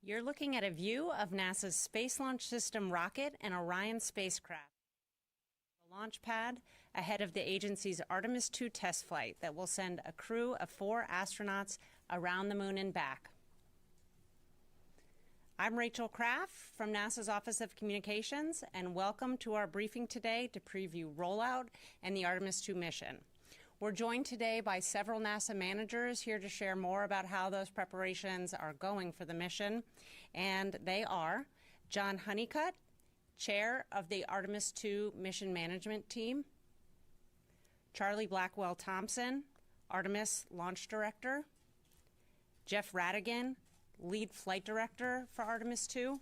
You're looking at a view of NASA's Space Launch System rocket and Orion spacecraft. The launch pad ahead of the agency's Artemis II test flight that will send a crew of 4 astronauts around the moon and back. I'm Rachel Kraft from NASA's Office of Communications, and welcome to our briefing today to preview rollout and the Artemis II mission. We're joined today by several NASA managers here to share more about how those preparations are going for the mission. And they are John Honeycutt, Chair of the Artemis II Mission Management Team, Charlie Blackwell Thompson, Artemis Launch Director, Jeff Radigan, Lead Flight Director for Artemis II,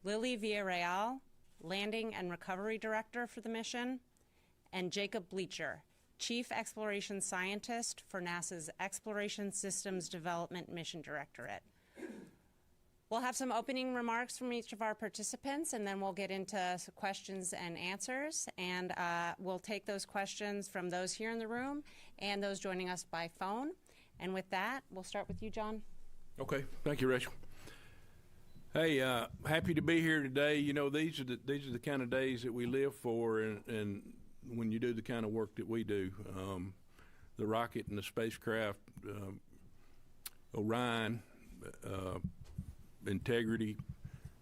Lily Villarreal, Landing and Recovery Director for the mission, and Jacob Bleacher, Chief Exploration Scientist for NASA's Exploration Systems Development Mission Directorate. We'll have some opening remarks from each of our participants, and then we'll get into questions and answers. And we'll take those questions from those here in the room and those joining us by phone. And with that, we'll start with you, John. Okay, thank you, Rachel. Hey, happy to be here today. You know, these are the kind of days that we live for, and when you do the kind of work that we do, the rocket and the spacecraft, Orion, integrity,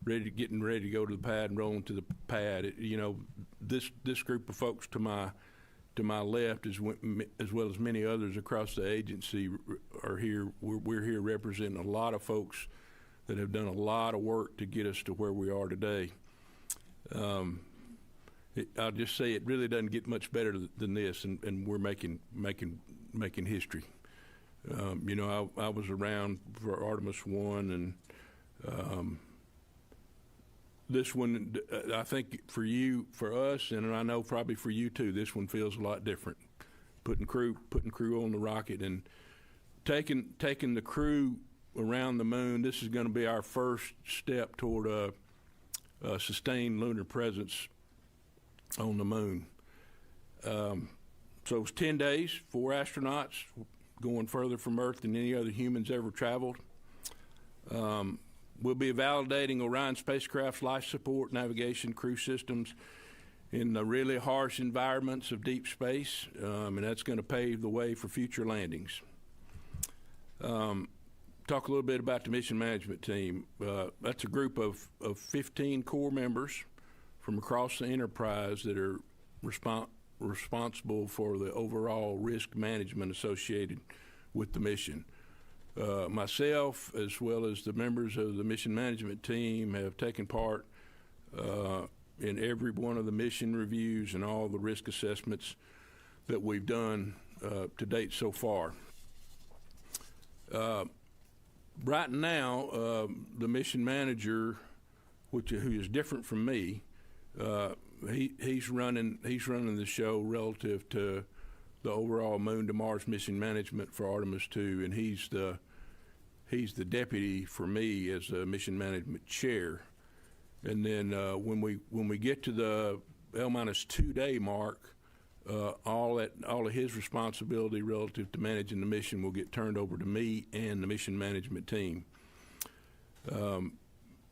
getting ready to go to the pad and rolling to the pad. You know, this group of folks to my left, as well as many others across the agency, are here. We're here representing a lot of folks that have done a lot of work to get us to where we are today. I'll just say it really doesn't get much better than this, and we're making history. You know, I was around for Artemis I, and this one, I think for us, and I know probably for you too, this one feels a lot different. Putting crew on the rocket and taking the crew around the moon. This is going to be our first step toward a sustained lunar presence on the moon. So it was 10 days, 4 astronauts going further from Earth than any other humans ever traveled. We'll be validating Orion spacecraft's life support, navigation, crew systems in the really harsh environments of deep space, and that's going to pave the way for future landings. Talk a little bit about the mission management team. That's a group of 15 core members from across the enterprise that are responsible for the overall risk management associated with the mission. Myself, as well as the members of the mission management team, have taken part in every one of the mission reviews and all the risk assessments that we've done to date so far. Right now, the mission manager, who is different from me, he's running the show relative to the overall Moon to Mars mission management for Artemis II, and he's the deputy for me as the mission management chair. And then when we get to the L-2 day mark, all of his responsibility relative to managing the mission will get turned over to me and the mission management team.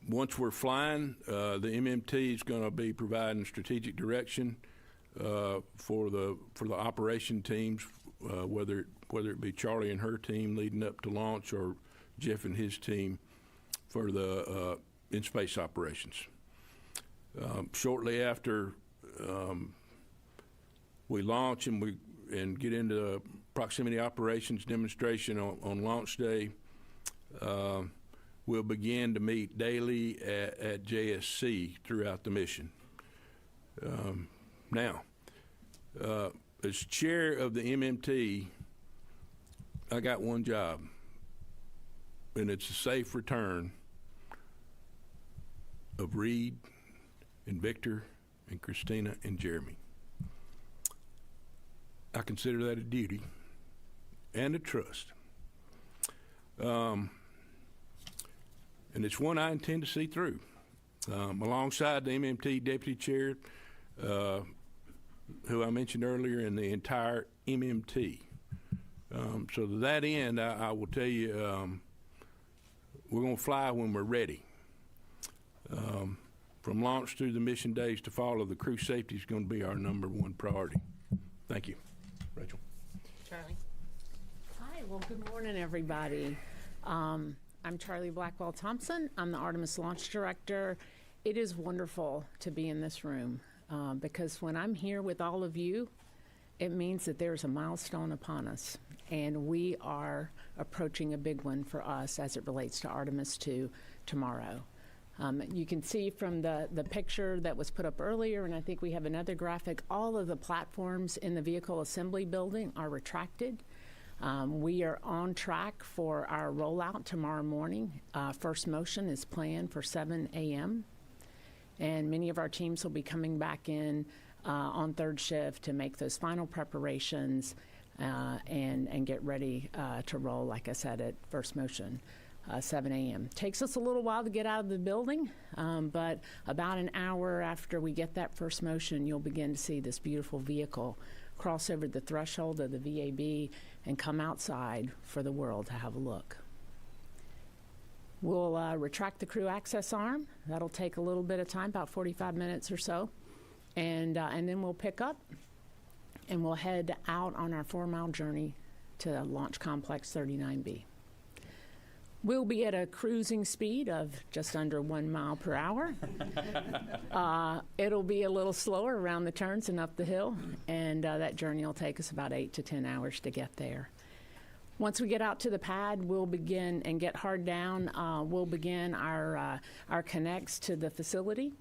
Once we're flying, the MMT is going to be providing strategic direction for the operation teams, whether it be Charlie and her team leading up to launch, or Jeff and his team for the in-space operations. Shortly after we launch and get into proximity operations demonstration on launch day, we'll begin to meet daily at JSC throughout the mission. Now, as chair of the MMT, I got one job, and it's a safe return of Reed and Victor and Christina and Jeremy. I consider that a duty and a trust. And it's one I intend to see through. Alongside the MMT Deputy Chair, who I mentioned earlier, and the entire MMT. So to that end, I will tell you, we're going to fly when we're ready. From launch through the mission days to follow, the crew safety is going to be our #1 priority. Thank you. Rachel. Charlie. Hi, well, good morning, everybody. I'm Charlie Blackwell-Thompson. I'm the Artemis Launch Director. It is wonderful to be in this room because when I'm here with all of you, it means that there's a milestone upon us, and we are approaching a big one for us as it relates to Artemis II tomorrow. You can see from the picture that was put up earlier, and I think we have another graphic, all of the platforms in the vehicle assembly building are retracted. We are on track for our rollout tomorrow morning. First motion is planned for 7 a.m., and many of our teams will be coming back in on third shift to make those final preparations and get ready to roll, like I said, at first motion. 7 a.m. Takes us a little while to get out of the building, but about an hour after we get that first motion, you'll begin to see this beautiful vehicle cross over the threshold of the VAB and come outside for the world to have a look. We'll retract the crew access arm. That'll take a little bit of time, about 45 minutes or so, and then we'll pick up and we'll head out on our 4-mile journey to Launch Complex 39B. We'll be at a cruising speed of just under 1 mile per hour. It'll be a little slower around the turns and up the hill, and that journey will take us about 8 to 10 hours to get there. Once we get out to the pad, we'll begin and get hard down. We'll begin our connects to the facility,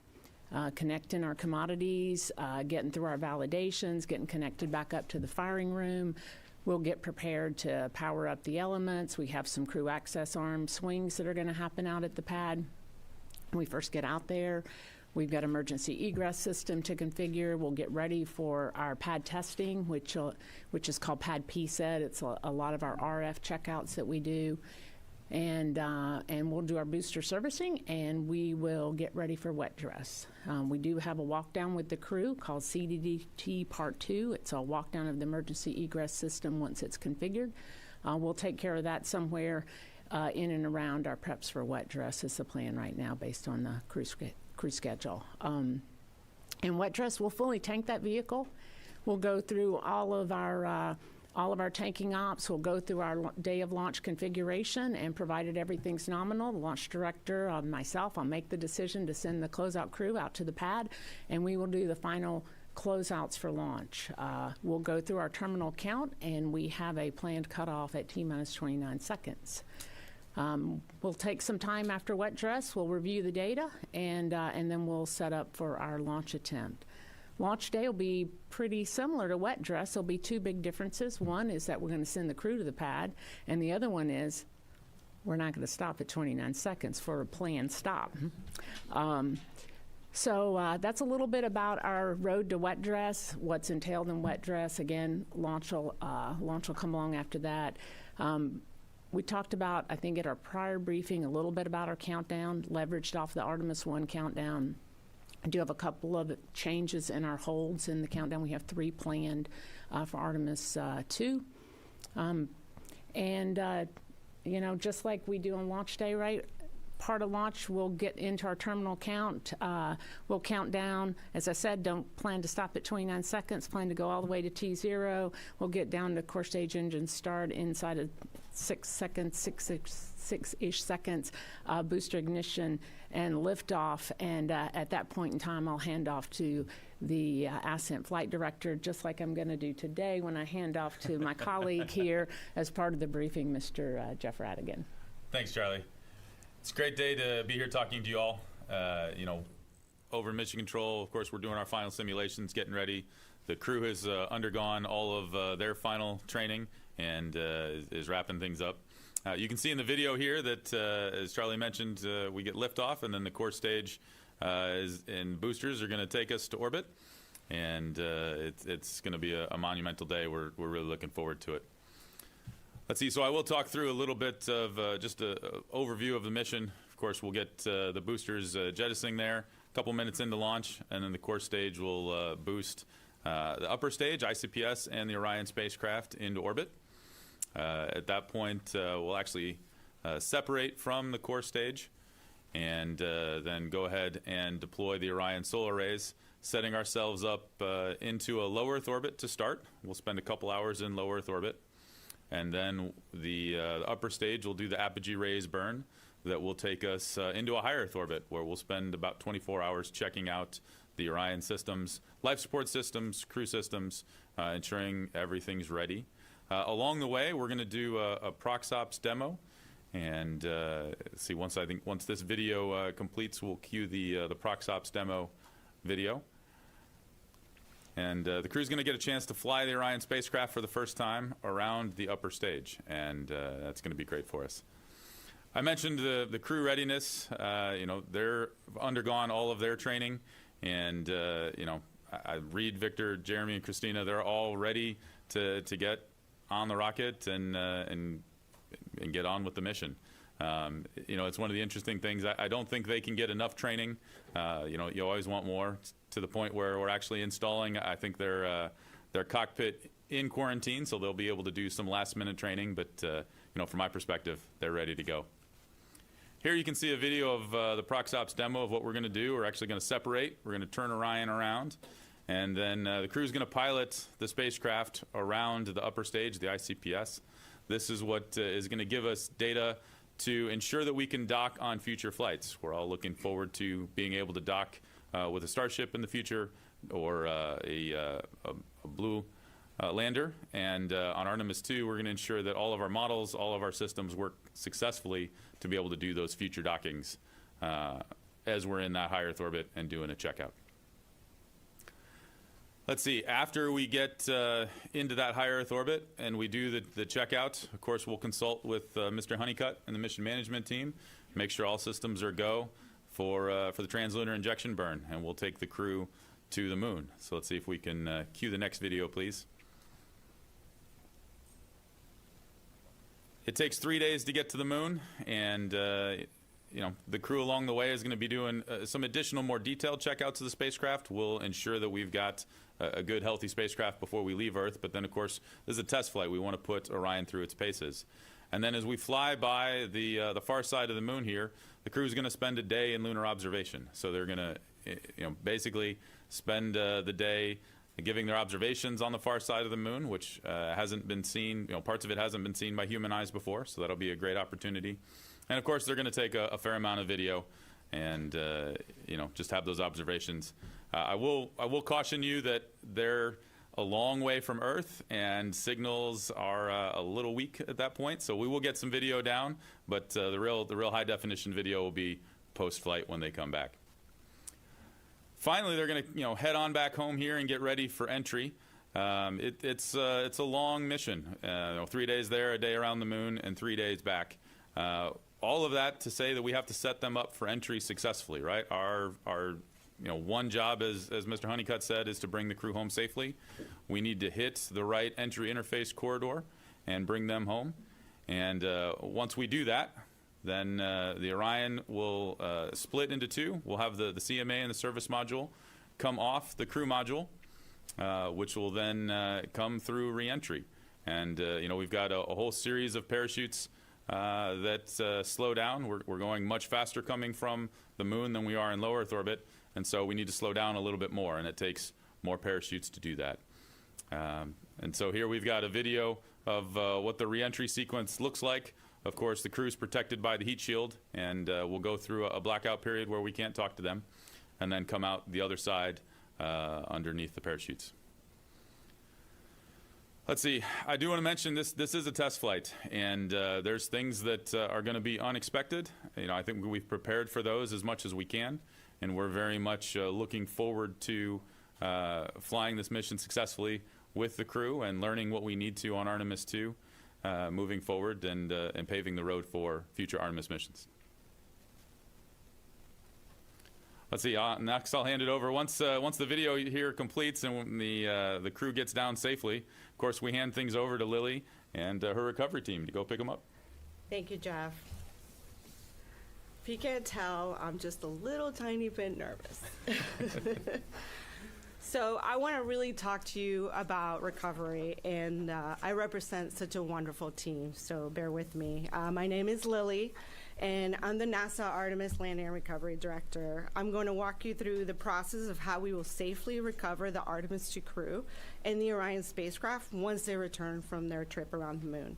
connecting our commodities, getting through our validations, getting connected back up to the firing room. We'll get prepared to power up the elements. We have some crew access arm swings that are going to happen out at the pad. When we first get out there, we've got emergency egress system to configure. We'll get ready for our pad testing, which is called pad PSET. It's a lot of our RF checkouts that we do. And we'll do our booster servicing, and we will get ready for wet dress. We do have a walk down with the crew called CDDT Part 2. It's a walk down of the emergency egress system once it's configured. We'll take care of that somewhere in and around our preps for wet dress is the plan right now based on the crew schedule. In wet dress, we'll fully tank that vehicle. We'll go through all of our tanking ops. We'll go through our day of launch configuration, and provided everything's nominal, the launch director, myself, I'll make the decision to send the closeout crew out to the pad, and we will do the final closeouts for launch. We'll go through our terminal count, and we have a planned cutoff at T-minus 29 seconds. We'll take some time after wet dress. We'll review the data, and then we'll set up for our launch attempt. Launch day will be pretty similar to wet dress. There'll be 2 big differences. One is that we're going to send the crew to the pad, and the other one is we're not going to stop at 29 seconds for a planned stop. So that's a little bit about our road to wet dress, what's entailed in wet dress. Again, launch will come along after that. We talked about, I think at our prior briefing, a little bit about our countdown, leveraged off the Artemis 1 countdown. I do have a couple of changes in our holds in the countdown. We have 3 planned for Artemis 2. Just like we do on launch day, right? Part of launch, we'll get into our terminal count. We'll count down. As I said, don't plan to stop at 29 seconds. Plan to go all the way to T0. We'll get down to core stage engine start inside of 6 seconds, six-ish seconds, booster ignition and liftoff. And at that point in time, I'll hand off to the Ascent Flight Director, just like I'm going to do today when I hand off to my colleague here as part of the briefing, Mr. Jeff Radigan. Thanks, Charlie. It's a great day to be here talking to you all. Over in Mission Control, of course, we're doing our final simulations, getting ready. The crew has undergone all of their final training and is wrapping things up. You can see in the video here that, as Charlie mentioned, we get liftoff, and then the core stage and boosters are going to take us to orbit. And it's going to be a monumental day. We're really looking forward to it. Let's see, so I will talk through a little bit of just an overview of the mission. Of course, we'll get the boosters jettisoning there a couple minutes into launch, and then the core stage will boost the upper stage, ICPS, and the Orion spacecraft into orbit. At that point, we'll actually separate from the core stage, and then go ahead and deploy the Orion solar arrays, setting ourselves up into a low Earth orbit to start. We'll spend a couple hours in low Earth orbit, and then the upper stage will do the apogee rays burn that will take us into a high Earth orbit, where we'll spend about 24 hours checking out the Orion systems, life support systems, crew systems, ensuring everything's ready. Along the way, we're going to do a ProxOps demo, and see, once this video completes, we'll cue the ProxOps demo video. And the crew's going to get a chance to fly the Orion spacecraft for the first time around the upper stage, and that's going to be great for us. I mentioned the crew readiness. You know, they're undergone all of their training, and you know, I Reed, Victor, Jeremy, and Christina, they're all ready to get on the rocket and get on with the mission. You know, it's one of the interesting things. I don't think they can get enough training. You know, you always want more, to the point where we're actually installing, I think, their cockpit in quarantine, so they'll be able to do some last-minute training. But you know, from my perspective, they're ready to go. Here you can see a video of the ProxOps demo of what we're going to do. We're actually going to separate. We're going to turn Orion around, and then the crew's going to pilot the spacecraft around the upper stage, the ICPS. This is what is going to give us data to ensure that we can dock on future flights. We're all looking forward to being able to dock with a Starship in the future, or a Blue lander. And on Artemis II, we're going to ensure that all of our models, all of our systems work successfully to be able to do those future dockings as we're in that high Earth orbit and doing a checkout. Let's see, after we get into that high Earth orbit and we do the checkout, of course, we'll consult with Mr. Honeycutt and the mission management team, make sure all systems are go for the translunar injection burn, and we'll take the crew to the moon. So let's see if we can cue the next video, please. It takes 3 days to get to the moon, and you know, the crew along the way is going to be doing some additional, more detailed checkouts of the spacecraft. We'll ensure that we've got a good, healthy spacecraft before we leave Earth. But then, of course, this is a test flight. We want to put Orion through its paces. And then as we fly by the far side of the moon here, the crew is going to spend a day in lunar observation. So they're going to, you know, basically spend the day giving their observations on the far side of the moon, which hasn't been seen, you know, parts of it hasn't been seen by human eyes before. So that'll be a great opportunity. And of course, they're going to take a fair amount of video, and you know, just have those observations. I will caution you that they're a long way from Earth, and signals are a little weak at that point. So we will get some video down, but the real high definition video will be post-flight when they come back. Finally, they're going to, you know, head on back home here and get ready for entry. It's a long mission. You know, 3 days there, a day around the moon, and 3 days back. All of that to say that we have to set them up for entry successfully, right? Our you know, one job, as Mr. Honeycutt said, is to bring the crew home safely. We need to hit the right entry interface corridor and bring them home. And once we do that, then the Orion will split into two. We'll have the CMA and the service module come off the crew module, which will then come through re-entry. And you know, we've got a whole series of parachutes that slow down. We're going much faster coming from the moon than we are in low Earth orbit, and so we need to slow down a little bit more, and it takes more parachutes to do that. And so here we've got a video of what the re-entry sequence looks like. Of course, the crew's protected by the heat shield, and we'll go through a blackout period where we can't talk to them, and then come out the other side underneath the parachutes. Let's see, I do want to mention this is a test flight, and there's things that are going to be unexpected. You know, I think we've prepared for those as much as we can, and we're very much looking forward to flying this mission successfully with the crew and learning what we need to on Artemis II, moving forward and paving the road for future Artemis missions. Let's see, next I'll hand it over. Once the video here completes and the crew gets down safely, of course, we hand things over to Lily and her recovery team to go pick them up. Thank you, Jeff. If you can't tell, I'm just a little tiny bit nervous. So I want to really talk to you about recovery, and I represent such a wonderful team, so bear with me. My name is Lily, and I'm the NASA Artemis Landing and Recovery Director. I'm going to walk you through the process of how we will safely recover the Artemis 2 crew and the Orion spacecraft once they return from their trip around the moon.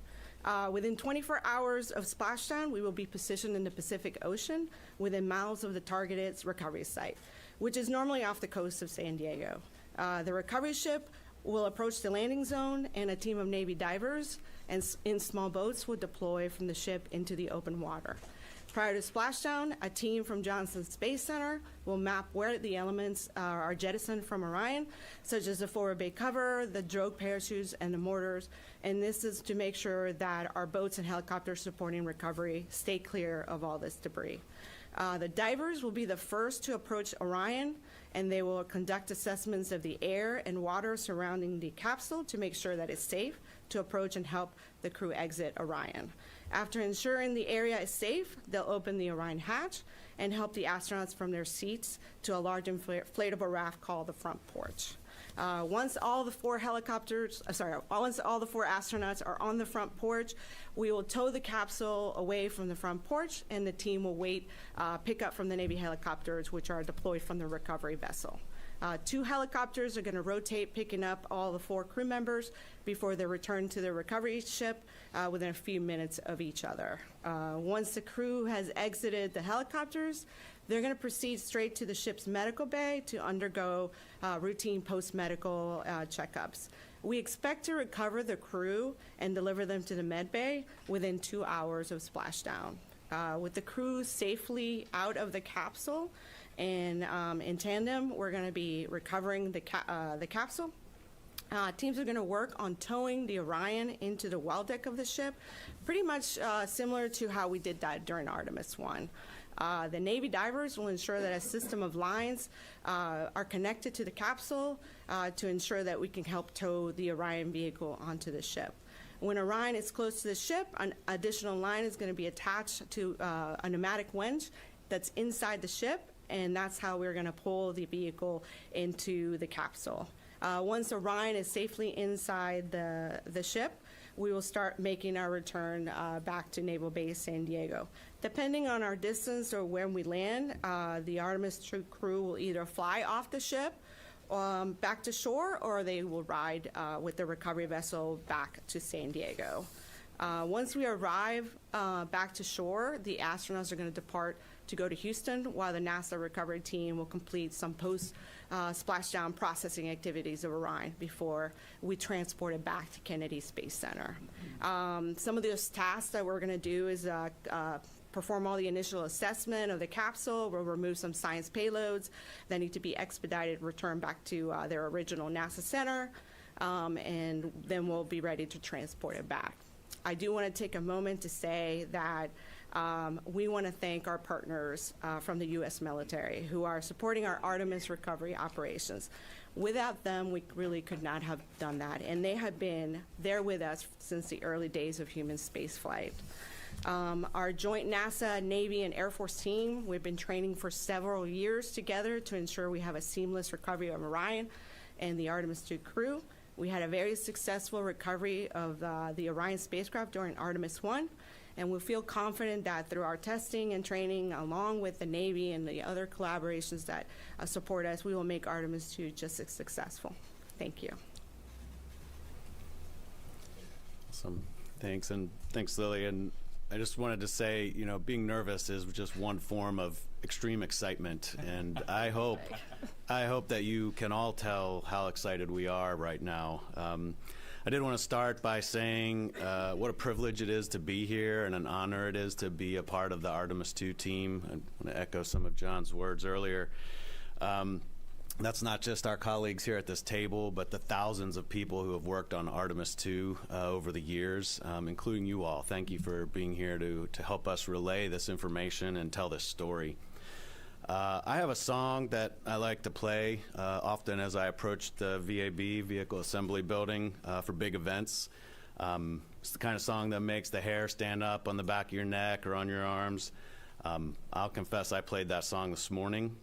Within 24 hours of splashdown, we will be positioned in the Pacific Ocean within miles of the targeted recovery site, which is normally off the coast of San Diego. The recovery ship will approach the landing zone, and a team of Navy divers and in small boats will deploy from the ship into the open water. Prior to splashdown, a team from Johnson Space Center will map where the elements are jettisoned from Orion, such as the forward bay cover, the drogue parachutes, and the mortars. And this is to make sure that our boats and helicopters supporting recovery stay clear of all this debris. The divers will be the first to approach Orion, and they will conduct assessments of the air and water surrounding the capsule to make sure that it's safe to approach and help the crew exit Orion. After ensuring the area is safe, they'll open the Orion hatch and help the astronauts from their seats to a large inflatable raft called the front porch. Once all the four astronauts are on the front porch, we will tow the capsule away from the front porch, and the team will wait pickup from the Navy helicopters, which are deployed from the recovery vessel. 2 helicopters are going to rotate, picking up all the 4 crew members before they return to the recovery ship within a few minutes of each other. Once the crew has exited the helicopters, they're going to proceed straight to the ship's medical bay to undergo routine post-medical checkups. We expect to recover the crew and deliver them to the med bay within 2 hours of splashdown. With the crew safely out of the capsule, and in tandem, we're going to be recovering the capsule. Teams are going to work on towing the Orion into the well deck of the ship, pretty much similar to how we did that during Artemis 1. The Navy divers will ensure that a system of lines are connected to the capsule to ensure that we can help tow the Orion vehicle onto the ship. When Orion is close to the ship, an additional line is going to be attached to a pneumatic winch that's inside the ship, and that's how we're going to pull the vehicle into the capsule. Once Orion is safely inside the ship, we will start making our return back to Naval Base San Diego. Depending on our distance or when we land, the Artemis 2 crew will either fly off the ship back to shore, or they will ride with the recovery vessel back to San Diego. Once we arrive back to shore, the astronauts are going to depart to go to Houston, while the NASA recovery team will complete some post-splashdown processing activities of Orion before we transport it back to Kennedy Space Center. Some of those tasks that we're going to do is perform all the initial assessment of the capsule. We'll remove some science payloads that need to be expedited, returned back to their original NASA center, and then we'll be ready to transport it back. I do want to take a moment to say that we want to thank our partners from the U.S. military who are supporting our Artemis recovery operations. Without them, we really could not have done that, and they have been there with us since the early days of human spaceflight. Our joint NASA, Navy, and Air Force team, we've been training for several years together to ensure we have a seamless recovery of Orion and the Artemis 2 crew. We had a very successful recovery of the Orion spacecraft during Artemis 1, and we feel confident that through our testing and training, along with the Navy and the other collaborations that support us, we will make Artemis 2 just as successful. Thank you. Awesome. Thanks, and thanks, Lily. And I just wanted to say, you know, being nervous is just one form of extreme excitement, and I hope that you can all tell how excited we are right now. I did want to start by saying what a privilege it is to be here and an honor it is to be a part of the Artemis 2 team. I want to echo some of John's words earlier. That's not just our colleagues here at this table, but the thousands of people who have worked on Artemis 2 over the years, including you all. Thank you for being here to help us relay this information and tell this story. I have a song that I like to play often as I approach the VAB, Vehicle Assembly Building, for big events. It's the kind of song that makes the hair stand up on the back of your neck or on your arms. I'll confess I played that song this morning.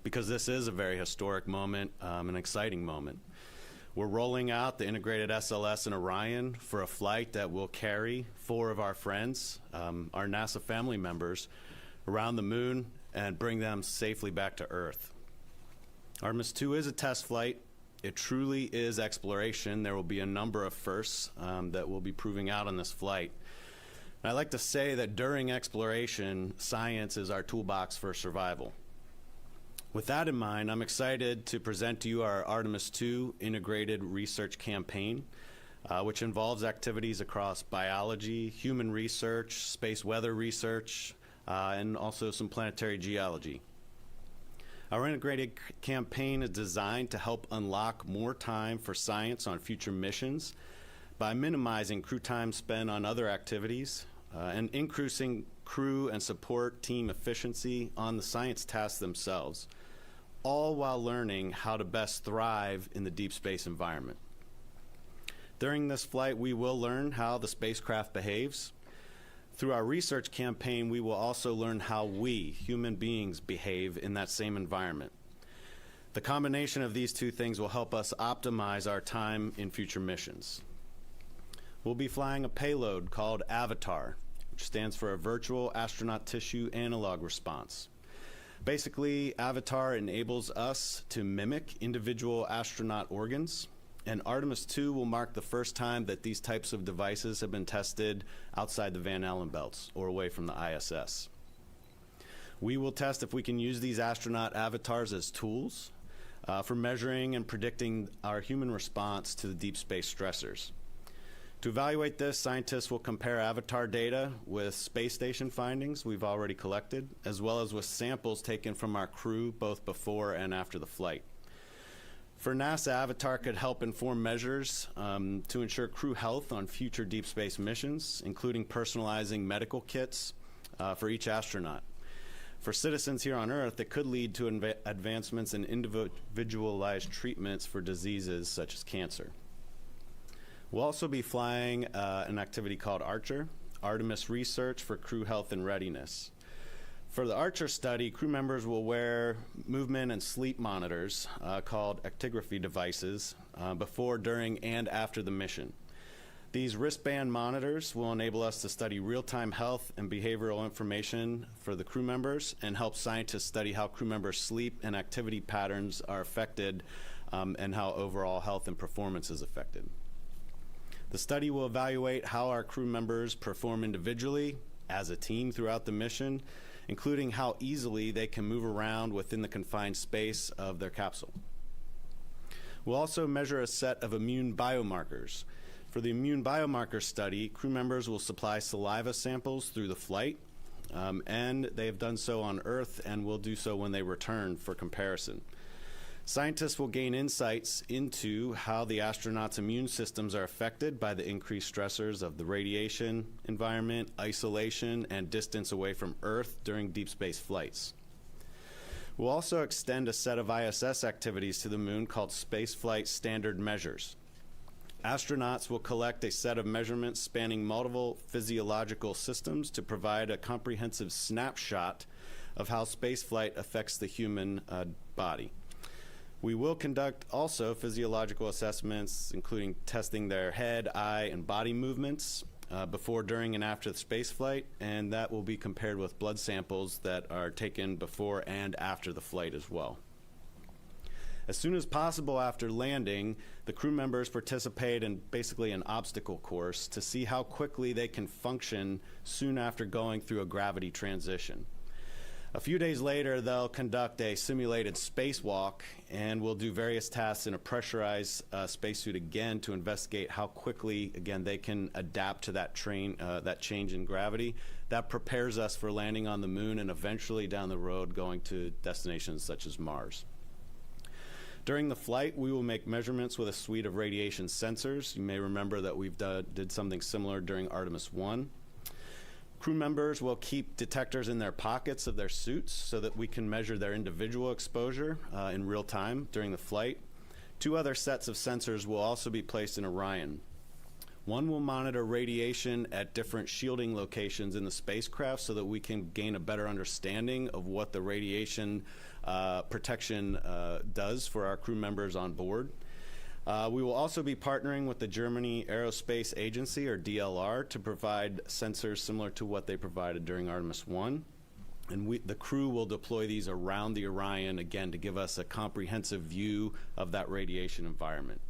because this is a very historic moment, an exciting moment. We're rolling out the integrated SLS in Orion for a flight that will carry 4 of our friends, our NASA family members, around the moon and bring them safely back to Earth. Artemis 2 is a test flight. It truly is exploration. There will be a number of firsts that we'll be proving out on this flight. And I like to say that during exploration, science is our toolbox for survival. With that in mind, I'm excited to present to you our Artemis 2 integrated research campaign, which involves activities across biology, human research, space weather research, and also some planetary geology. Our integrated campaign is designed to help unlock more time for science on future missions by minimizing crew time spent on other activities and increasing crew and support team efficiency on the science tasks themselves, all while learning how to best thrive in the deep space environment. During this flight, we will learn how the spacecraft behaves. Through our research campaign, we will also learn how we, human beings, behave in that same environment. The combination of these 2 things will help us optimize our time in future missions. We'll be flying a payload called AVATAR, which stands for a Virtual Astronaut Tissue Analog Response. Basically, AVATAR enables us to mimic individual astronaut organs, and Artemis 2 will mark the first time that these types of devices have been tested outside the Van Allen belts or away from the ISS. We will test if we can use these astronaut avatars as tools for measuring and predicting our human response to the deep space stressors. To evaluate this, scientists will compare avatar data with space station findings we've already collected, as well as with samples taken from our crew both before and after the flight. For NASA, AVATAR could help inform measures to ensure crew health on future deep space missions, including personalizing medical kits for each astronaut. For citizens here on Earth, it could lead to advancements in individualized treatments for diseases such as cancer. We'll also be flying an activity called Archer, Artemis Research for Crew Health and Readiness. For the Archer study, crew members will wear movement and sleep monitors called actigraphy devices before, during, and after the mission. These wristband monitors will enable us to study real-time health and behavioral information for the crew members and help scientists study how crew members' sleep and activity patterns are affected and how overall health and performance is affected. The study will evaluate how our crew members perform individually, as a team throughout the mission, including how easily they can move around within the confined space of their capsule. We'll also measure a set of immune biomarkers. For the immune biomarker study, crew members will supply saliva samples through the flight, and they have done so on Earth and will do so when they return for comparison. Scientists will gain insights into how the astronauts' immune systems are affected by the increased stressors of the radiation environment, isolation, and distance away from Earth during deep space flights. We'll also extend a set of ISS activities to the moon called Spaceflight Standard Measures. Astronauts will collect a set of measurements spanning multiple physiological systems to provide a comprehensive snapshot of how spaceflight affects the human body. We will conduct also physiological assessments, including testing their head, eye, and body movements before, during, and after the spaceflight, and that will be compared with blood samples that are taken before and after the flight as well. As soon as possible after landing, the crew members participate in basically an obstacle course to see how quickly they can function soon after going through a gravity transition. A few days later, they'll conduct a simulated spacewalk, and we'll do various tasks in a pressurized spacesuit again to investigate how quickly, again, they can adapt to that change in gravity. That prepares us for landing on the moon and eventually down the road going to destinations such as Mars. During the flight, we will make measurements with a suite of radiation sensors. You may remember that we've did something similar during Artemis 1. Crew members will keep detectors in their pockets of their suits so that we can measure their individual exposure in real time during the flight. 2 other sets of sensors will also be placed in Orion. One will monitor radiation at different shielding locations in the spacecraft so that we can gain a better understanding of what the radiation protection does for our crew members on board. We will also be partnering with the Germany Aerospace Agency, or DLR, to provide sensors similar to what they provided during Artemis 1. And the crew will deploy these around the Orion, again, to give us a comprehensive view of that radiation environment.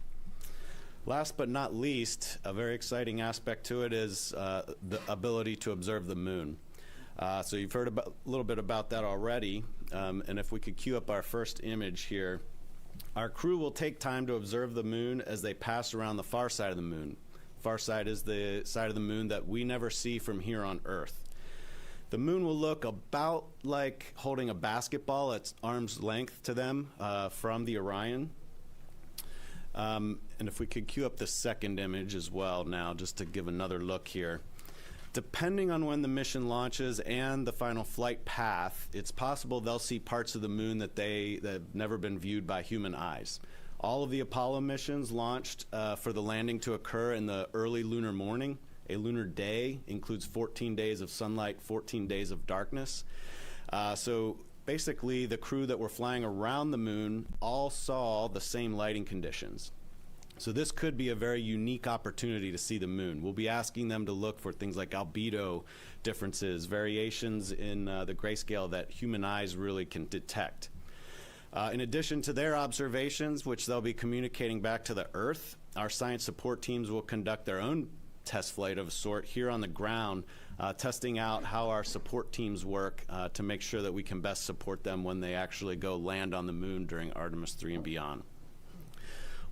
Last but not least, a very exciting aspect to it is the ability to observe the moon. So you've heard a little bit about that already. And if we could cue up our first image here. Our crew will take time to observe the moon as they pass around the far side of the moon. Far side is the side of the moon that we never see from here on Earth. The moon will look about like holding a basketball at arm's length to them from the Orion. And if we could cue up the second image as well now, just to give another look here. Depending on when the mission launches and the final flight path, it's possible they'll see parts of the moon that have never been viewed by human eyes. All of the Apollo missions launched for the landing to occur in the early lunar morning. A lunar day includes 14 days of sunlight, 14 days of darkness. So basically, the crew that were flying around the moon all saw the same lighting conditions. So this could be a very unique opportunity to see the moon. We'll be asking them to look for things like albedo differences, variations in the grayscale that human eyes really can detect. In addition to their observations, which they'll be communicating back to the Earth, our science support teams will conduct their own test flight of a sort here on the ground, testing out how our support teams work to make sure that we can best support them when they actually go land on the moon during Artemis 3 and beyond.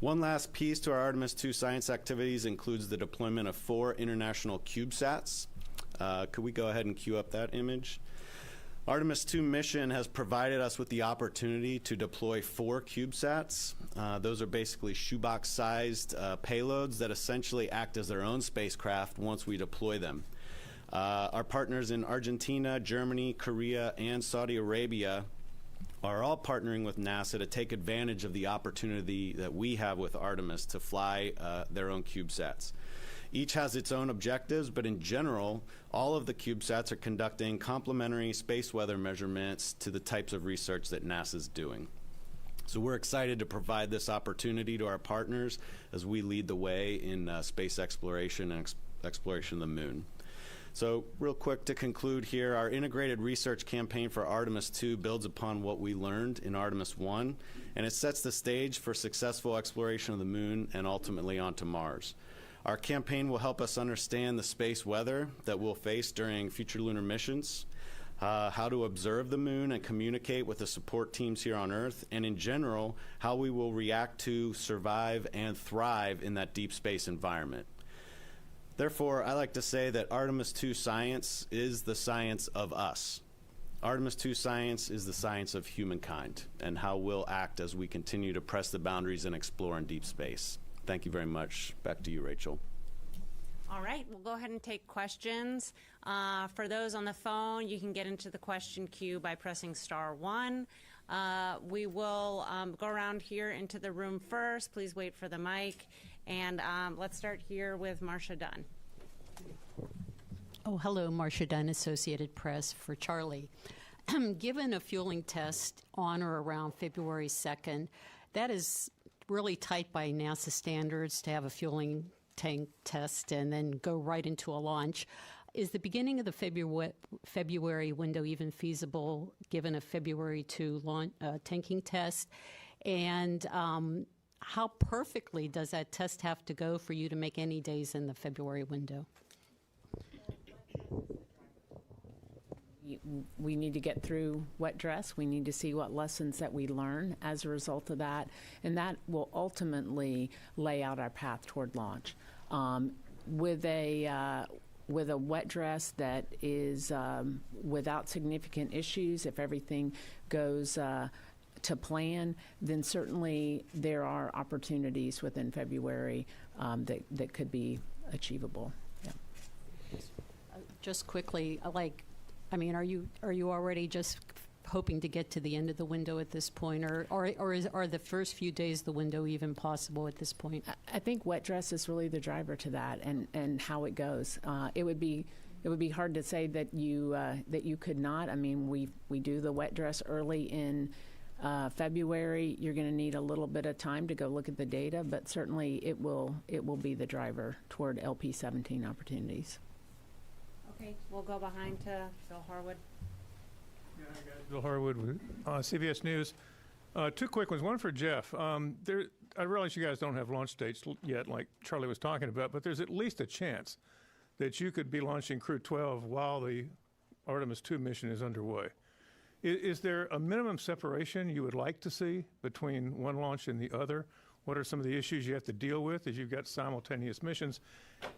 One last piece to our Artemis 2 science activities includes the deployment of 4 international CubeSats. Could we go ahead and cue up that image? Artemis 2 mission has provided us with the opportunity to deploy 4 CubeSats. Those are basically shoebox-sized payloads that essentially act as their own spacecraft once we deploy them. Our partners in Argentina, Germany, Korea, and Saudi Arabia are all partnering with NASA to take advantage of the opportunity that we have with Artemis to fly their own CubeSats. Each has its own objectives, but in general, all of the CubeSats are conducting complementary space weather measurements to the types of research that NASA's doing. So we're excited to provide this opportunity to our partners as we lead the way in space exploration and exploration of the moon. So real quick to conclude here, our integrated research campaign for Artemis 2 builds upon what we learned in Artemis 1, and it sets the stage for successful exploration of the moon and ultimately onto Mars. Our campaign will help us understand the space weather that we'll face during future lunar missions, how to observe the moon and communicate with the support teams here on Earth, and in general, how we will react to, survive, and thrive in that deep space environment. Therefore, I like to say that Artemis 2 science is the science of us. Artemis 2 science is the science of humankind and how we'll act as we continue to press the boundaries and explore in deep space. Thank you very much. Back to you, Rachel. All right, we'll go ahead and take questions. For those on the phone, you can get into the question queue by pressing *1. We will go around here into the room first. Please wait for the mic. And let's start here with Marcia Dunn. Oh, hello, Marcia Dunn, Associated Press for Charlie. Given a fueling test on or around February 2nd, that is really tight by NASA standards to have a fueling tank test and then go right into a launch. Is the beginning of the February window even feasible given a February 2 launch, tanking test? And how perfectly does that test have to go for you to make any days in the February window? We need to get through wet dress. We need to see what lessons that we learn as a result of that, and that will ultimately lay out our path toward launch. With a wet dress that is without significant issues, if everything goes to plan, then certainly there are opportunities within February that could be achievable. Yeah. Just quickly, are you already just hoping to get to the end of the window at this point, or are the first few days of the window even possible at this point? I think wet dress is really the driver to that, and how it goes. It would be hard to say that you could not. I mean, we do the wet dress early in February. You're going to need a little bit of time to go look at the data, but certainly it will be the driver toward LP17 opportunities. Okay, we'll go behind to Bill Harwood. Yeah, hi guys. Bill Harwood with CBS News. Two quick ones. One for Jeff. I realize you guys don't have launch dates yet, like Charlie was talking about, but there's at least a chance that you could be launching Crew 12 while the Artemis II mission is underway. Is there a minimum separation you would like to see between one launch and the other? What are some of the issues you have to deal with as you've got simultaneous missions?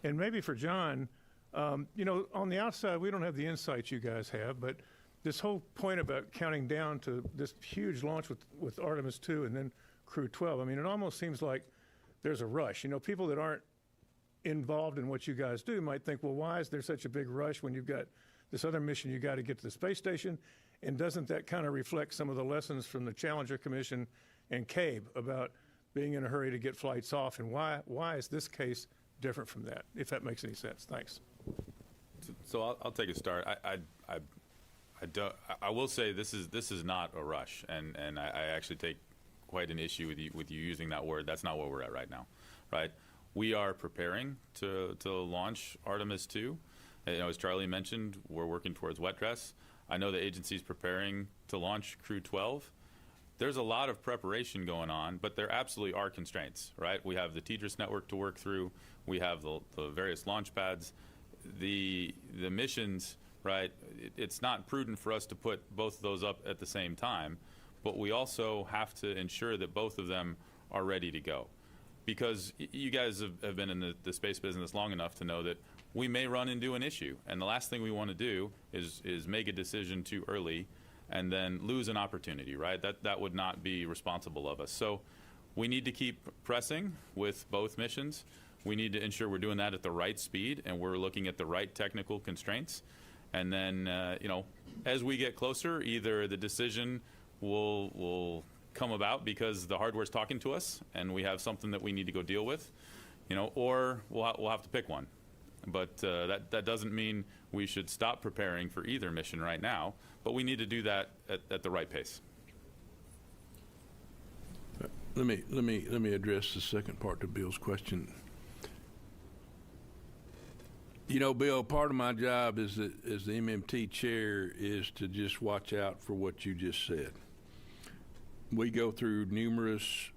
And maybe for John, on the outside, we don't have the insights you guys have, but this whole point about counting down to this huge launch with Artemis II and then Crew 12, I mean, it almost seems like there's a rush. People that aren't involved in what you guys do might think, well, why is there such a big rush when you've got this other mission you got to get to the space station? And doesn't that kind of reflect some of the lessons from the Challenger Commission and CABE about being in a hurry to get flights off? And why is this case different from that, if that makes any sense? Thanks. So I'll take a start. I will say this is not a rush, and I actually take quite an issue with you using that word. That's not where we're at right now, right? We are preparing to launch Artemis II. As Charlie mentioned, we're working towards wet dress. I know the agency's preparing to launch Crew 12. There's a lot of preparation going on, but there absolutely are constraints, right? We have the TDRS network to work through. We have the various launch pads. The missions, right, it's not prudent for us to put both of those up at the same time, but we also have to ensure that both of them are ready to go. Because you guys have been in the space business long enough to know that we may run into an issue, and the last thing we want to do is make a decision too early and then lose an opportunity, right? That would not be responsible of us. So we need to keep pressing with both missions. We need to ensure we're doing that at the right speed and we're looking at the right technical constraints. And then, as we get closer, either the decision will come about because the hardware's talking to us and we have something that we need to go deal with, or we'll have to pick one. But that doesn't mean we should stop preparing for either mission right now, but we need to do that at the right pace. Let me address the second part of Bill's question. Bill, part of my job as the MMT chair is to just watch out for what you just said. We go through numerous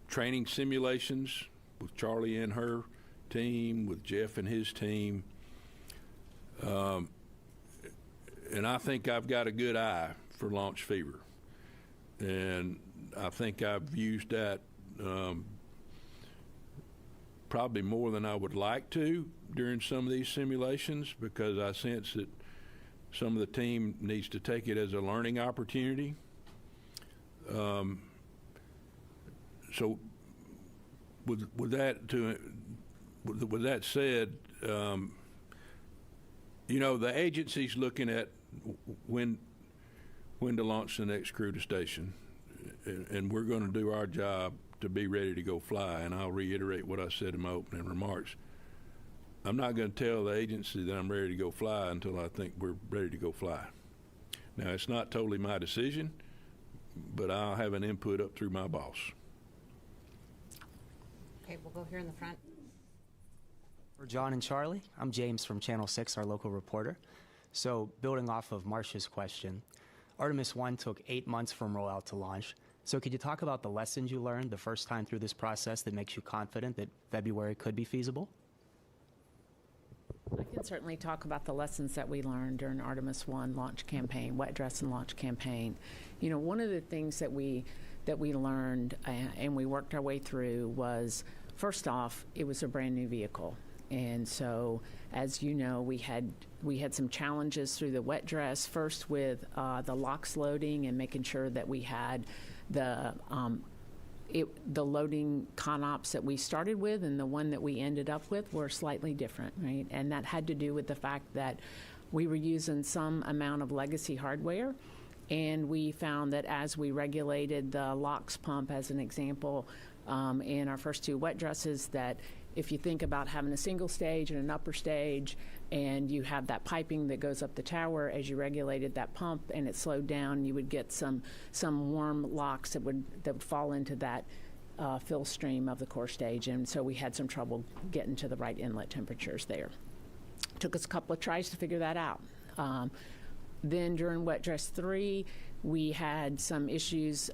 training simulations with Charlie and her team, with Jeff and his team, and I think I've got a good eye for launch fever, and I think I've used that probably more than I would like to during some of these simulations, because I sense that some of the team needs to take it as a learning opportunity. So with that said, the agency's looking at when to launch the next crew to station, and we're going to do our job to be ready to go fly. And I'll reiterate what I said in my opening remarks. I'm not going to tell the agency that I'm ready to go fly until I think we're ready to go fly. Now, it's not totally my decision, but I'll have an input up through my boss. Okay, we'll go here in the front. For John and Charlie, I'm James from Channel 6, our local reporter. So building off of Marcia's question, Artemis 1 took 8 months from rollout to launch. So could you talk about the lessons you learned the first time through this process that makes you confident that February could be feasible? I can certainly talk about the lessons that we learned during Artemis 1 launch campaign, wet dress and launch campaign. One of the things that we learned and we worked our way through was, first off, it was a brand new vehicle. And so, as you know, we had some challenges through the wet dress, first with the LOX loading and making sure that we had the loading CONOPS that we started with and the one that we ended up with were slightly different, right? And that had to do with the fact that we were using some amount of legacy hardware And we found that as we regulated the LOX pump, as an example, in our first 2 wet dresses, that if you think about having a single stage and an upper stage, and you have that piping that goes up the tower, as you regulated that pump and it slowed down, you would get some warm LOX that would fall into that fill stream of the core stage. And so we had some trouble getting to the right inlet temperatures there. Took us a couple of tries to figure that out. Then during wet dress 3, we had some issues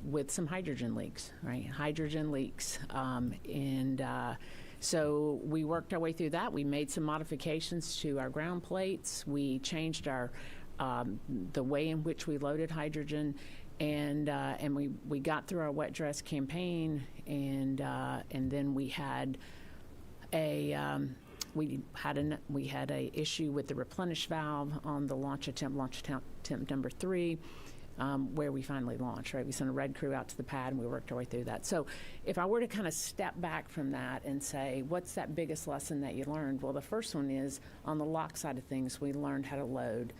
with some hydrogen leaks, right? Hydrogen leaks. So we worked our way through that. We made some modifications to our ground plates. We changed our the way in which we loaded hydrogen, and we got through our wet dress campaign, and then we had a issue with the replenish valve on the launch attempt number 3. Where we finally launched, right? We sent a red crew out to the pad and we worked our way through that. So if I were to kind of step back from that and say, what's that biggest lesson that you learned? Well, the first one is on the LOX side of things, we learned how to load.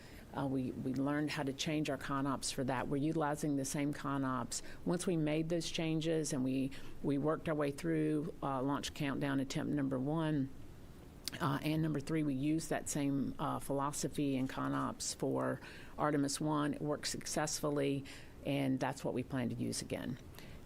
We learned how to change our CONOPS for that. We're utilizing the same CONOPS. Once we made those changes and we worked our way through launch countdown attempt number 1, and number 3, we used that same philosophy and CONOPS for Artemis 1. It worked successfully, and that's what we plan to use again.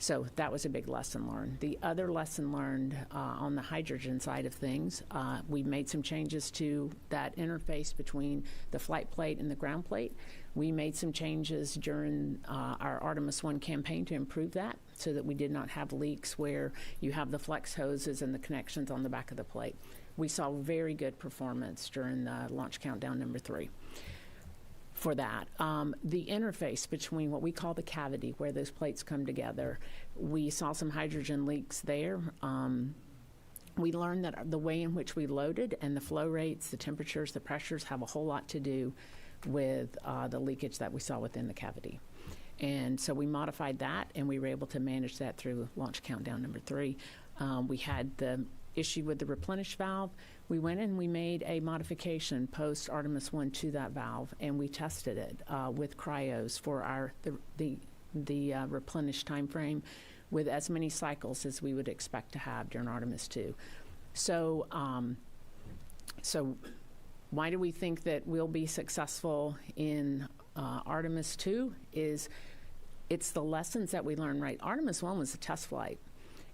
So that was a big lesson learned. The other lesson learned on the hydrogen side of things, we made some changes to that interface between the flight plate and the ground plate. We made some changes during our Artemis 1 campaign to improve that so that we did not have leaks where you have the flex hoses and the connections on the back of the plate. We saw very good performance during launch countdown number 3 for that. The interface between what we call the cavity, where those plates come together, we saw some hydrogen leaks there. We learned that the way in which we loaded and the flow rates, the temperatures, the pressures have a whole lot to do with the leakage that we saw within the cavity. And so we modified that, and we were able to manage that through launch countdown number 3. We had the issue with the replenish valve. We went in and we made a modification post Artemis 1 to that valve, and we tested it with cryos for the replenish time frame with as many cycles as we would expect to have during Artemis 2. So why do we think that we'll be successful in Artemis 2? It's the lessons that we learned, right? Artemis 1 was a test flight,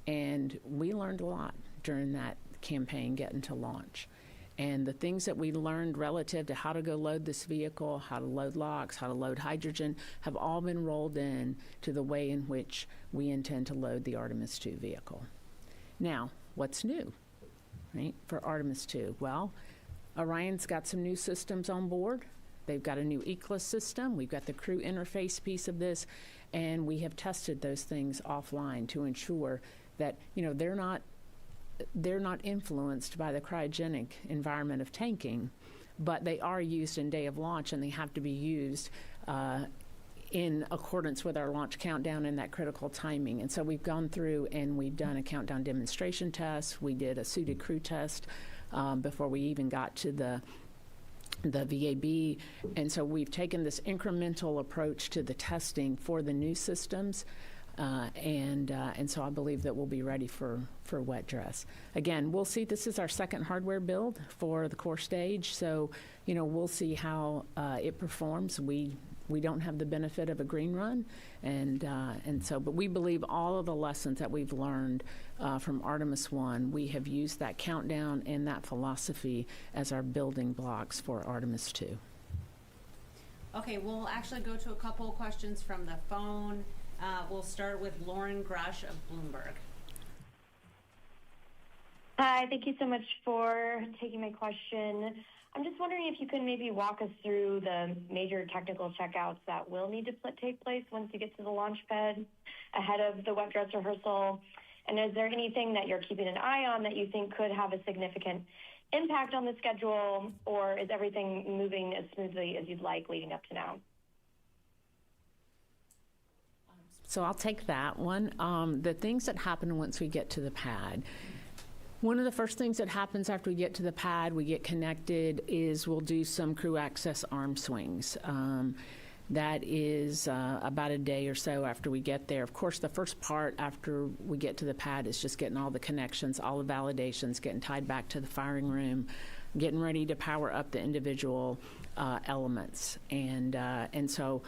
and we learned a lot during that campaign getting to launch. And the things that we learned relative to how to go load this vehicle, how to load LOX, how to load hydrogen, have all been rolled in to the way in which we intend to load the Artemis 2 vehicle. Now, what's new, right, for Artemis 2? Well, Orion's got some new systems on board. They've got a new ECLS system. We've got the crew interface piece of this, and we have tested those things offline to ensure that, they're not influenced by the cryogenic environment of tanking, but they are used in day of launch, and they have to be used in accordance with our launch countdown and that critical timing. And so we've gone through and we've done a countdown demonstration test. We did a suited crew test before we even got to the VAB. And so we've taken this incremental approach to the testing for the new systems. And so I believe that we'll be ready for wet dress. Again, we'll see. This is our second hardware build for the core stage, so we'll see how it performs. We don't have the benefit of a green run, but we believe all of the lessons that we've learned from Artemis 1, we have used that countdown and that philosophy as our building blocks for Artemis 2. Okay, we'll actually go to a couple of questions from the phone. We'll start with Lauren Grush of Bloomberg. Hi, thank you so much for taking my question. I'm just wondering if you could maybe walk us through the major technical checkouts that will need to take place once you get to the launch pad ahead of the wet dress rehearsal. And is there anything that you're keeping an eye on that you think could have a significant impact on the schedule, or is everything moving as smoothly as you'd like leading up to now? So I'll take that one. The things that happen once we get to the pad. One of the first things that happens after we get to the pad, we get connected, is we'll do some crew access arm swings. That is about a day or so after we get there. Of course, the first part after we get to the pad is just getting all the connections, all the validations, getting tied back to the firing room, getting ready to power up the individual elements. And so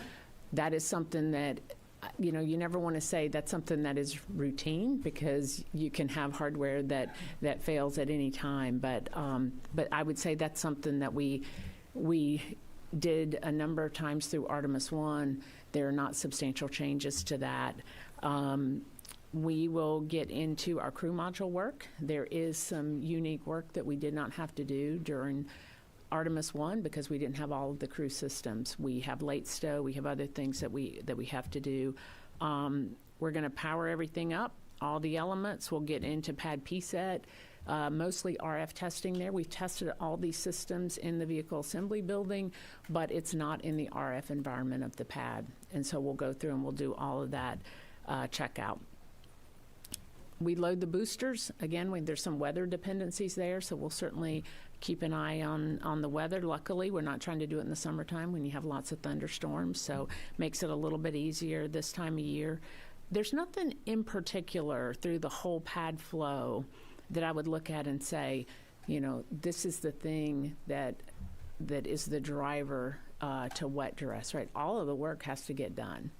that is something that, you know, you never want to say that's something that is routine, because you can have hardware that fails at any time. But I would say that's something that we did a number of times through Artemis 1. There are not substantial changes to that. We will get into our crew module work. There is some unique work that we did not have to do during Artemis 1 because we didn't have all of the crew systems. We have late stow, we have other things that we have to do. We're going to power everything up, all the elements. We'll get into pad PSET. Mostly RF testing there. We've tested all these systems in the vehicle assembly building, but it's not in the RF environment of the pad. And so we'll go through and we'll do all of that checkout. We load the boosters. Again, there's some weather dependencies there, so we'll certainly keep an eye on the weather. Luckily, we're not trying to do it in the summertime when you have lots of thunderstorms, so makes it a little bit easier this time of year. There's nothing in particular through the whole pad flow that I would look at and say, you know, this is the thing that is the driver to wet dress, right? All of the work has to get done.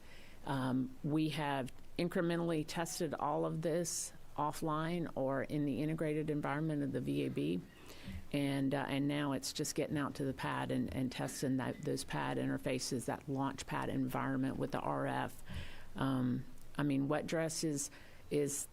We have incrementally tested all of this offline or in the integrated environment of the VAB, and now it's just getting out to the pad and testing those pad interfaces, that launch pad environment with the RF. I mean, wet dress is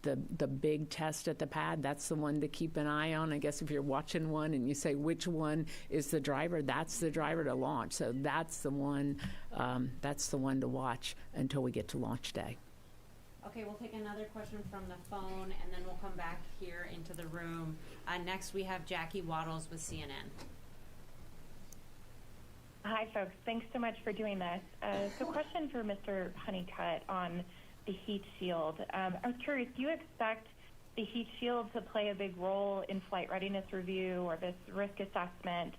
the big test at the pad. That's the one to keep an eye on. I guess if you're watching one and you say which one is the driver, that's the driver to launch. So that's the one to watch until we get to launch day. Okay, we'll take another question from the phone, and then we'll come back here into the room. Next, we have Jackie Waddles with CNN. Hi, folks. Thanks so much for doing this. So question for Mr. Honeycutt on the heat shield. I was curious, do you expect the heat shield to play a big role in flight readiness review or this risk assessment?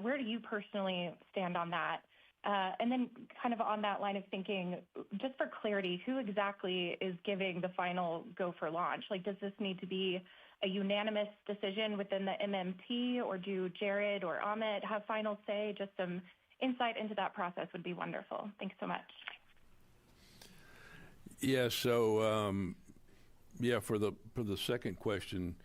Where do you personally stand on that? And then kind of on that line of thinking, just for clarity, who exactly is giving the final go for launch? Like, does this need to be a unanimous decision within the MMT, or do Jared or Amit have final say? Just some insight into that process would be wonderful. Thanks so much. Yeah, so for the second question,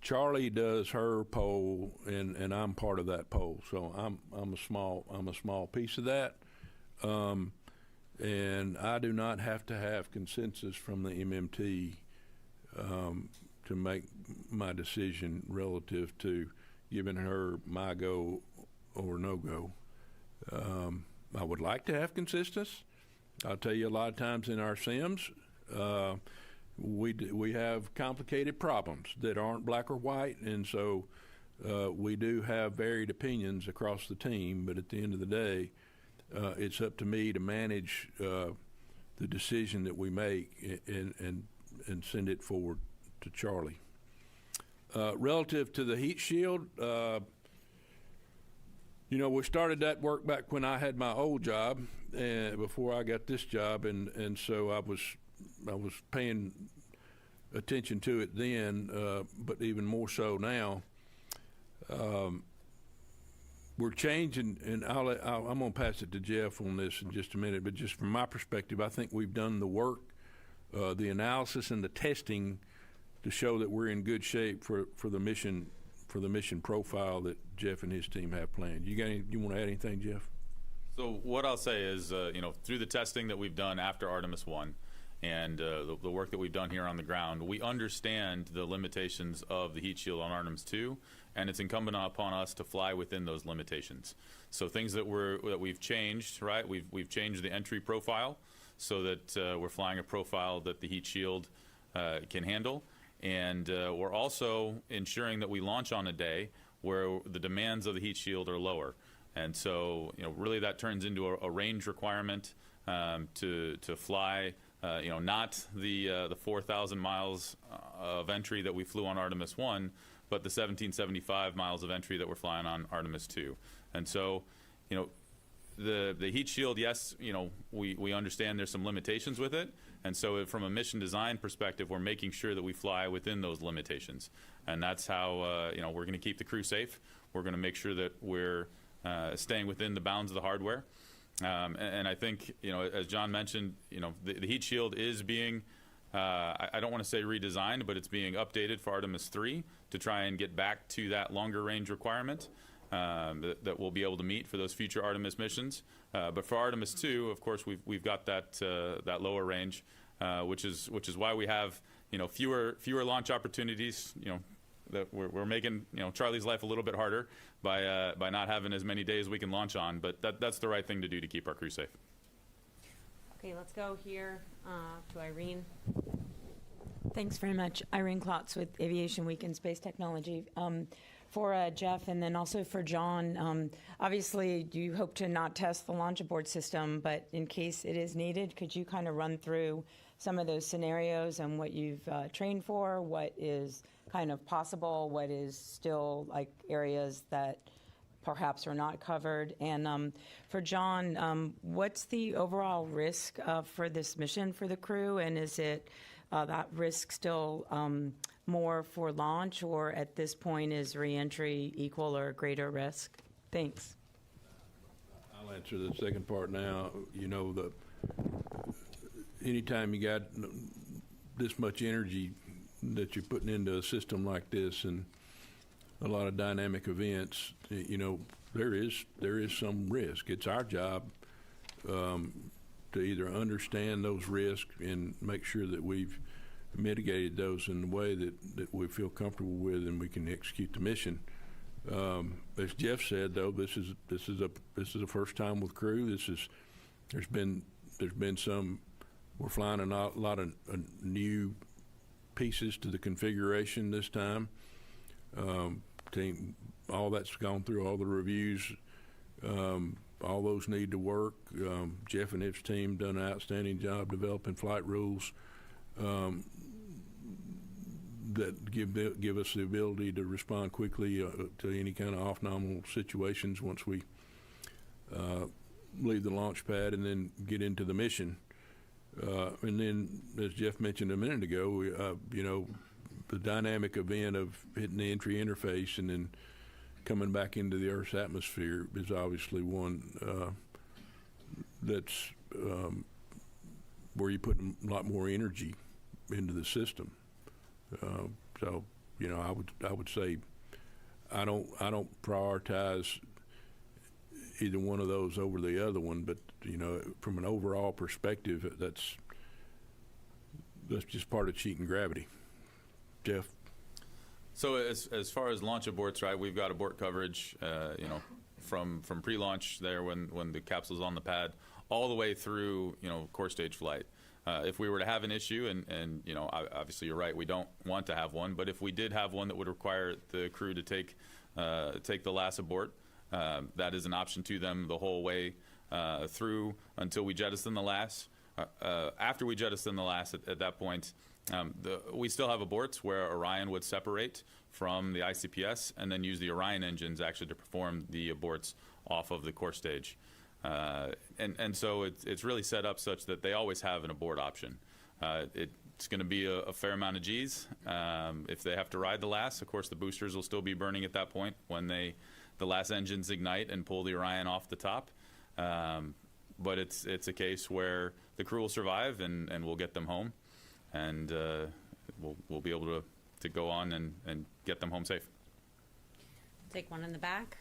Charlie does her poll, and I'm part of that poll. So I'm a small piece of that, and I do not have to have consensus from the MMT to make my decision relative to giving her my go or no go. I would like to have consensus. I'll tell you, a lot of times in our sims, we have complicated problems that aren't black or white, and so we do have varied opinions across the team. But at the end of the day, it's up to me to manage the decision that we make and send it forward to Charlie. Relative to the heat shield, you know, we started that work back when I had my old job, and before I got this job, and so I was paying attention to it then, but even more so now. We're changing, and I'm going to pass it to Jeff on this in just a minute. But just from my perspective, I think we've done the work, the analysis, and the testing to show that we're in good shape for the mission profile that Jeff and his team have planned. You want to add anything, Jeff? So what I'll say is, through the testing that we've done after Artemis 1 and the work that we've done here on the ground, we understand the limitations of the heat shield on Artemis 2, and it's incumbent upon us to fly within those limitations. So things that we've changed, right? We've changed the entry profile so that we're flying a profile that the heat shield can handle. And we're also ensuring that we launch on a day where the demands of the heat shield are lower. And so, really that turns into a range requirement to fly, not the 4,000 miles of entry that we flew on Artemis 1, but the 1,775 miles of entry that we're flying on Artemis 2. And so, the heat shield, yes, we understand there's some limitations with it, and so from a mission design perspective, we're making sure that we fly within those limitations, and that's how we're going to keep the crew safe. We're going to make sure that we're staying within the bounds of the hardware, and I think as John mentioned, the heat shield is being I don't want to say redesigned, but it's being updated for Artemis 3 to try and get back to that longer range requirement that we'll be able to meet for those future Artemis missions. But for Artemis 2, of course, we've got that lower range, which is why we have fewer launch opportunities. That we're making Charlie's life a little bit harder by not having as many days we can launch on. But that's the right thing to do to keep our crew safe. Okay, let's go here to Irene. Thanks very much. Irene Klotz with Aviation Week in Space Technology. For Jeff and then also for John, obviously you hope to not test the launch abort system, but in case it is needed, could you kind of run through some of those scenarios and what you've trained for, what is kind of possible, what is still like areas that perhaps are not covered? And for John, what's the overall risk for this mission for the crew, and is it that risk still more for launch, or at this point is reentry equal or greater risk? Thanks. I'll answer the second part now. Anytime you got this much energy that you're putting into a system like this and a lot of dynamic events, there is some risk. It's our job to either understand those risks and make sure that we've mitigated those in a way that we feel comfortable with and we can execute the mission. As Jeff said, though, this is a first time with crew. There's been some. We're flying a lot of new pieces to the configuration this time. Team, all that's gone through all the reviews. All those need to work. Jeff and his team done an outstanding job developing flight rules that give us the ability to respond quickly to any kind of off-nominal situations once we leave the launch pad and then get into the mission. And then, as Jeff mentioned a minute ago, the dynamic event of hitting the entry interface and then coming back into the Earth's atmosphere is obviously one that's where you put a lot more energy into the system. So, I would say I don't prioritize either one of those over the other one, but from an overall perspective, that's just part of cheating gravity. Jeff. So as far as launch aborts, right, we've got abort coverage, from pre-launch there when the capsule's on the pad, all the way through, core stage flight. If we were to have an issue, and obviously you're right, we don't want to have one, but if we did have one that would require the crew to take the last abort, that is an option to them the whole way through until we jettison the last. After we jettison the last, at that point, we still have aborts where Orion would separate from the ICPS and then use the Orion engines actually to perform the aborts off of the core stage. And so it's really set up such that they always have an abort option. It's going to be a fair amount of G's. If they have to ride the last, of course, the boosters will still be burning at that point when the last engines ignite and pull the Orion off the top. But it's a case where the crew will survive and we'll get them home, and we'll be able to go on and get them home safe. Take one in the back.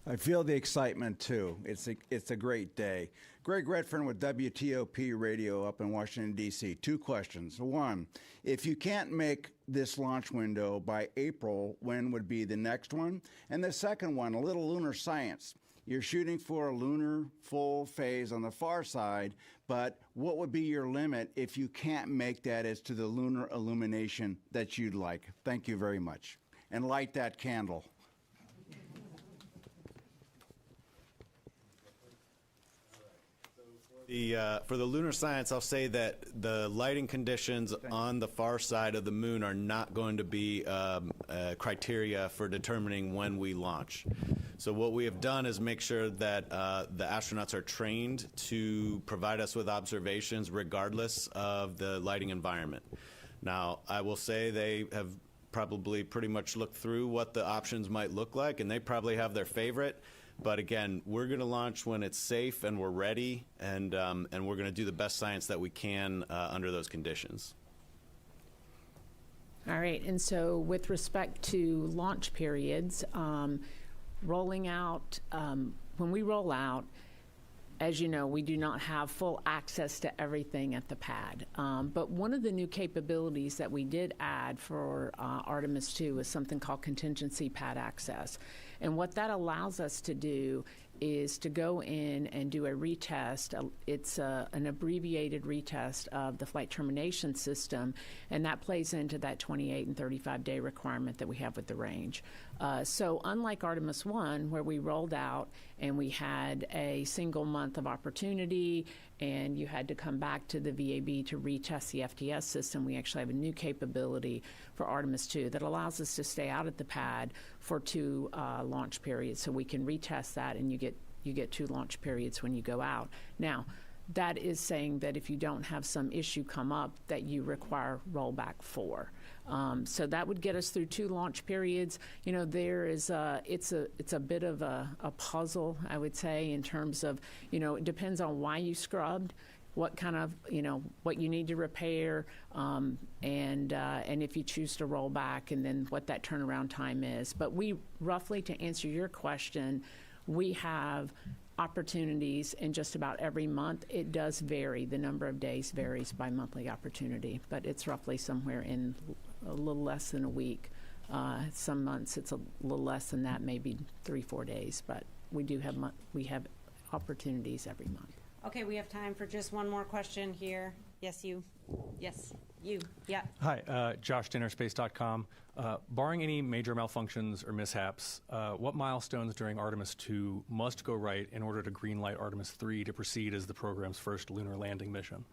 I feel the excitement too. It's a great day. Greg Redfern with WTOP Radio up in Washington, D.C. Two questions. One, if you can't make this launch window by April, when would be the next one? And the second one, a little lunar science. You're shooting for a lunar full phase on the far side, but what would be your limit if you can't make that as to the lunar illumination that you'd like? Thank you very much. And light that candle. For the lunar science, I'll say that the lighting conditions on the far side of the moon are not going to be criteria for determining when we launch. So what we have done is make sure that the astronauts are trained to provide us with observations regardless of the lighting environment. Now, I will say they have probably pretty much looked through what the options might look like, and they probably have their favorite. But again, we're going to launch when it's safe and we're ready, and we're going to do the best science that we can under those conditions. All right, and so with respect to launch periods, rolling out, when we roll out, as you know, we do not have full access to everything at the pad. But one of the new capabilities that we did add for Artemis 2 is something called contingency pad access. And what that allows us to do is to go in and do a retest. It's an abbreviated retest of the flight termination system, and that plays into that 28 and 35-day requirement that we have with the range. So unlike Artemis 1, where we rolled out and we had a single month of opportunity and you had to come back to the VAB to retest the FTS system, we actually have a new capability for Artemis 2 that allows us to stay out at the pad for 2 launch periods. So we can retest that, and you get 2 launch periods when you go out. Now, that is saying that if you don't have some issue come up that you require rollback for. So that would get us through 2 launch periods. You know, there is it's a bit of a puzzle, I would say, in terms of, you know, it depends on why you scrubbed, what kind of, you know, what you need to repair, and if you choose to roll back, and then what that turnaround time is. But we roughly, to answer your question, we have opportunities in just about every month. It does vary. The number of days varies by monthly opportunity, but it's roughly somewhere in a little less than a week. Some months it's a little less than that, maybe 3-4 days, but we do have we have opportunities every month. Okay, we have time for just one more question here. Yes, you. Yes, you. Yeah. Hi, Josh Dinner, Space.com. Barring any major malfunctions or mishaps, what milestones during Artemis 2 must go right in order to greenlight Artemis 3 to proceed as the program's first lunar landing mission?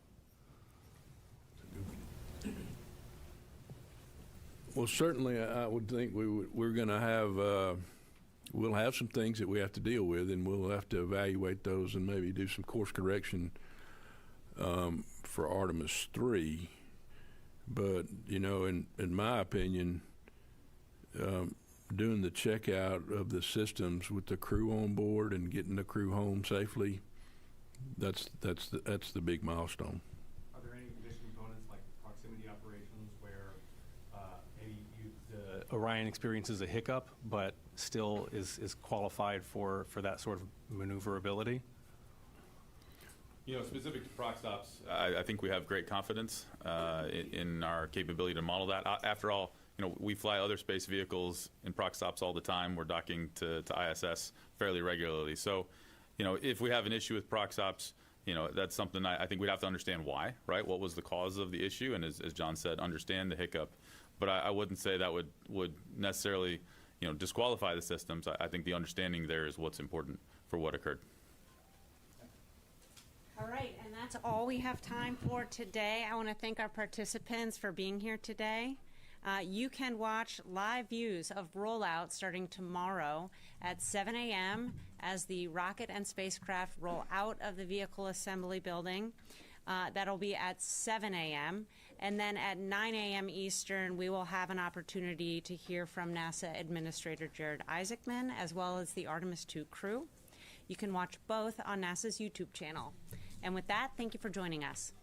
Well, certainly, I would think we're going to have we'll have some things that we have to deal with, and we'll have to evaluate those and maybe do some course correction for Artemis 3. But you know, in my opinion, doing the checkout of the systems with the crew on board and getting the crew home safely, that's the big milestone. Are there any mission components like proximity operations where maybe the Orion experiences a hiccup but still is qualified for that sort of maneuverability? You know, specific to proc stops, I think we have great confidence in our capability to model that. After all, you know, we fly other space vehicles in proc stops all the time. We're docking to ISS fairly regularly. So, you know, if we have an issue with proc stops, you know, that's something I think we'd have to understand why, right? What was the cause of the issue? And as John said, understand the hiccup. But I wouldn't say that would necessarily, you know, disqualify the systems. I think the understanding there is what's important for what occurred. All right, and that's all we have time for today. I want to thank our participants for being here today. You can watch live views of rollout starting tomorrow at 7 a.m. as the rocket and spacecraft roll out of the vehicle assembly building. That'll be at 7 a.m. And then at 9 a.m. Eastern, we will have an opportunity to hear from NASA Administrator Jared Isaacman, as well as the Artemis 2 crew. You can watch both on NASA's YouTube channel. And with that, thank you for joining us.